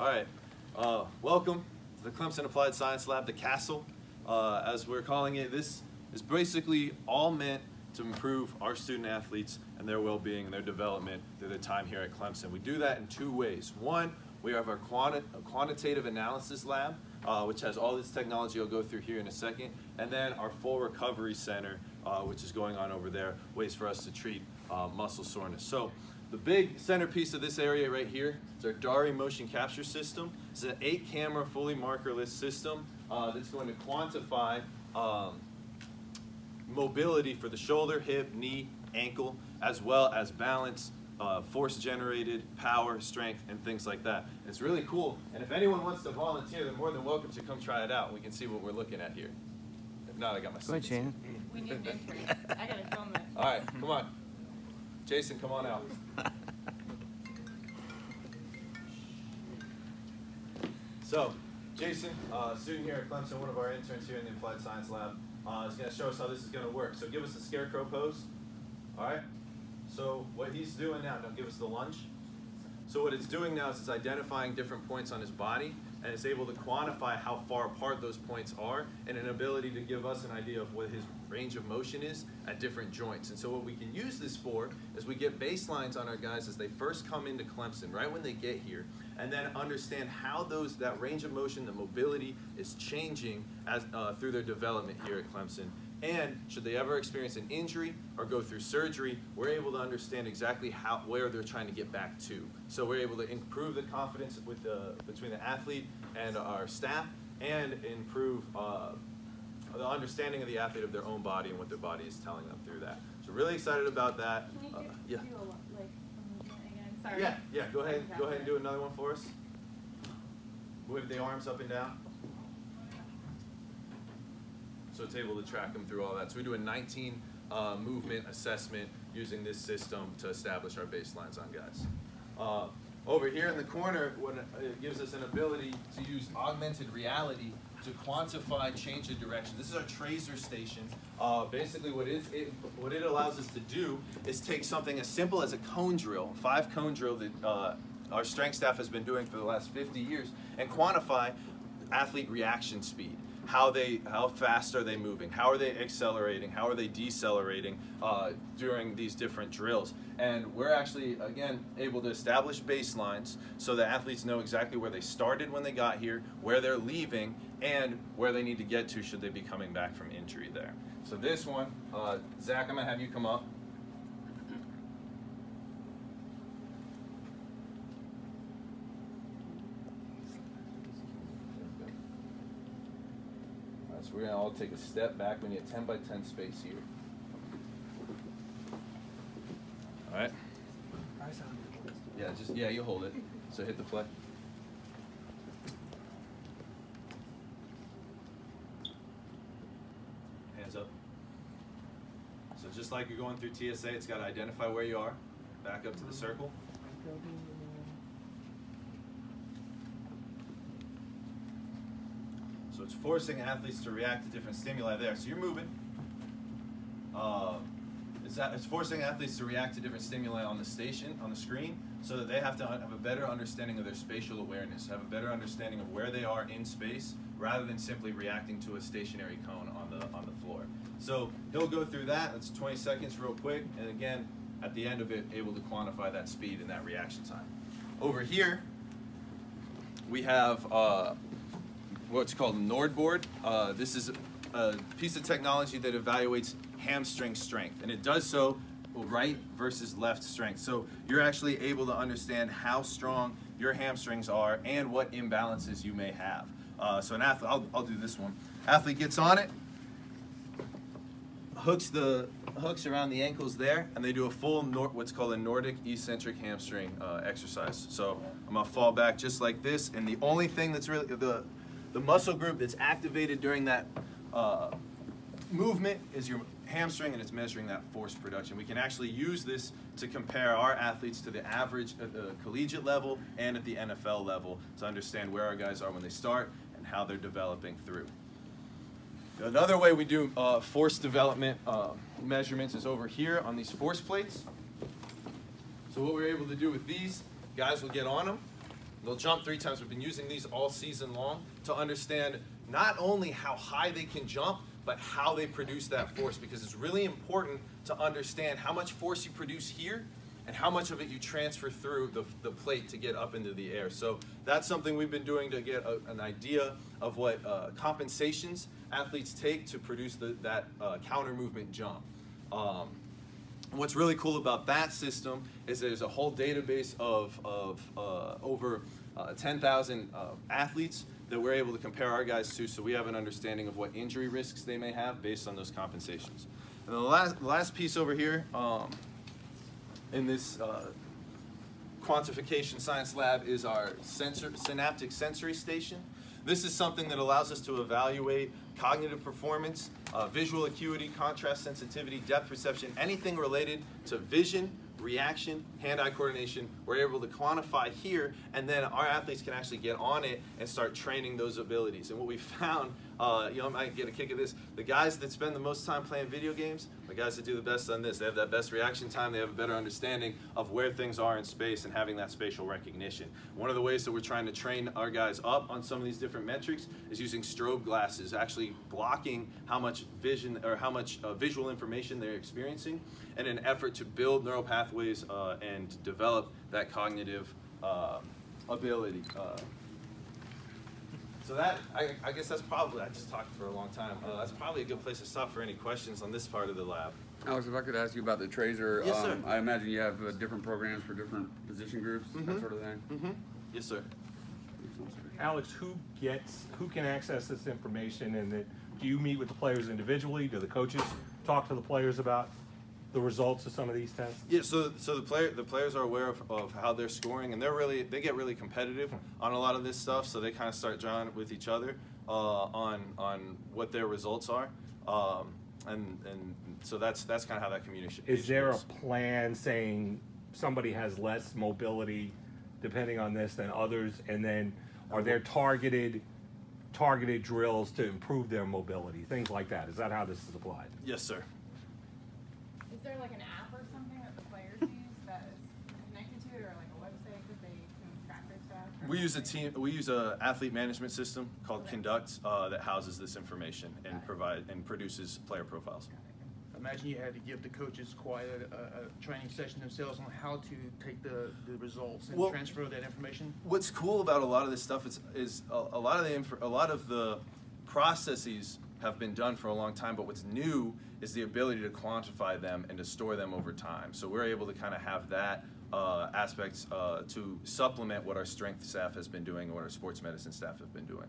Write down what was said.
All right, welcome to the Clemson Applied Science Lab, the CASL, as we're calling it. This is basically all meant to improve our student athletes and their well-being and their development through their time here at Clemson. We do that in two ways. One, we have our quantitative analysis lab, which has all this technology I'll go through here in a second, and then our full recovery center, which is going on over there, ways for us to treat muscle soreness. So the big centerpiece of this area right here is our Zardari motion capture system. It's an 8-camera, fully markerless system that's going to quantify mobility for the shoulder, hip, knee, ankle, as well as balance, force generated, power, strength, and things like that. It's really cool, and if anyone wants to volunteer, they're more than welcome to come try it out. We can see what we're looking at here. If not, I got my students. Go ahead, We need an intern. I gotta film it. All right, come on. Jason, come on out. So, Jason, student here at Clemson, one of our interns here in the Applied Science Lab, is going to show us how this is going to work. So give us the scarecrow pose. All right? So what he's doing now, give us the lunge. So what it's doing now is it's identifying different points on his body, and it's able to quantify how far apart those points are, and an ability to give us an idea of what his range of motion is at different joints. And so what we can use this for is we get baselines on our guys as they first come into Clemson, right when they get here, and then understand how that range of motion, the mobility, is changing as through their development here at Clemson. And should they ever experience an injury or go through surgery, we're able to understand exactly where they're trying to get back to. So we're able to improve the confidence with between the athlete and our staff, and improve the understanding of the athlete of their own body and what their body is telling them through that. So really excited about that. Can you Yeah. do a movement again? Sorry. Yeah. Go ahead and do another one for us. Move the arms up and down. So it's able to track them through all that. So we do a 19 movement assessment using this system to establish our baselines on guys. Over here in the corner, it gives us an ability to use augmented reality to quantify change of direction. This is our tracer station. Basically what it allows us to do is take something as simple as a cone drill, 5-cone drill that our strength staff has been doing for the last 50 years, and quantify athlete reaction speed. How fast are they moving? How are they accelerating? How are they decelerating during these different drills? And we're actually, again, able to establish baselines so that athletes know exactly where they started when they got here, where they're leaving, and where they need to get to should they be coming back from injury there. So this one, Zach, I'm gonna have you come up. So we're gonna all take a step back. We need a 10 by 10 space here. All right. Yeah, you hold it. So hit the play. Hands up. So just like you're going through TSA, it's got to identify where you are. Back up to the circle. So it's forcing athletes to react to different stimuli there. So you're moving. It's forcing athletes to react to different stimuli on the screen, so that they have to have a better understanding of their spatial awareness, have a better understanding of where they are in space, rather than simply reacting to a stationary cone on the floor. So he'll go through that. It's 20 seconds real quick, and again, at the end of it, able to quantify that speed and that reaction time. Over here, we have what's called Nordic board. This is a piece of technology that evaluates hamstring strength, and it does so right versus left strength. So you're actually able to understand how strong your hamstrings are and what imbalances you may have. So an athlete, I'll do this one. Athlete gets on it, hooks around the ankles there, and they do a full what's called a Nordic eccentric hamstring exercise. So I'm gonna fall back just like this, and the only thing that's really the muscle group that's activated during that movement is your hamstring, and it's measuring that force production. We can actually use this to compare our athletes to the average at the collegiate level and at the NFL level to understand where our guys are when they start and how they're developing through. Another way we do force development measurements is over here on these force plates. So what we're able to do with these, guys will get on them, They'll jump 3 times. We've been using these all season long to understand not only how high they can jump, but how they produce that force, because it's really important to understand how much force you produce here and how much of it you transfer through the plate to get up into the air. So that's something we've been doing to get an idea of what compensations athletes take to produce that counter movement jump. What's really cool about that system is there's a whole database of over 10,000 athletes that we're able to compare our guys to, so we have an understanding of what injury risks they may have based on those compensations. And the last piece over here in this quantification science lab is our Synaptic sensory station. This is something that allows us to evaluate cognitive performance, visual acuity, contrast sensitivity, depth perception, anything related to vision, reaction, hand-eye coordination. We're able to quantify here, and then our athletes can actually get on it and start training those abilities. And what we found, you know, I might get a kick at this, the guys that spend the most time playing video games, the guys that do the best on this, they have that best reaction time, they have a better understanding of where things are in space and having that spatial recognition. One of the ways that we're trying to train our guys up on some of these different metrics is using strobe glasses, actually blocking how much vision or how much visual information they're experiencing in an effort to build neural pathways and develop that cognitive ability. So that, I guess that's probably, I just talked for a long time, that's probably a good place to stop for any questions on this part of the lab. Alex, if I could ask you about the tracer, yes, sir. I imagine you have different programs for different position groups, that sort of thing? Yes, sir. Alex, who can access this information, and do you meet with the players individually? Do the coaches talk to the players about the results of some of these tests? Yeah, so the players are aware of how they're scoring, and they get really competitive on a lot of this stuff. So they kind of start drawing with each other on what their results are, and so that's kind of how that communication. Is there a plan saying somebody has less mobility depending on this than others, and then are there targeted drills to improve their mobility, things like that? Is that how this is applied? Yes, sir. Is there like an app or something that the players use that is connected to it, or like a website that they can track their stuff? We use a athlete management system called Conduct that houses this information and produces player profiles. Imagine you had to give the coaches quite a training session themselves on how to take the results and transfer that information. What's cool about a lot of this stuff is a lot of the processes have been done for a long time, but what's new is the ability to quantify them and to store them over time. So we're able to kind of have that aspect to supplement what our strength staff has been doing and what our sports medicine staff have been doing.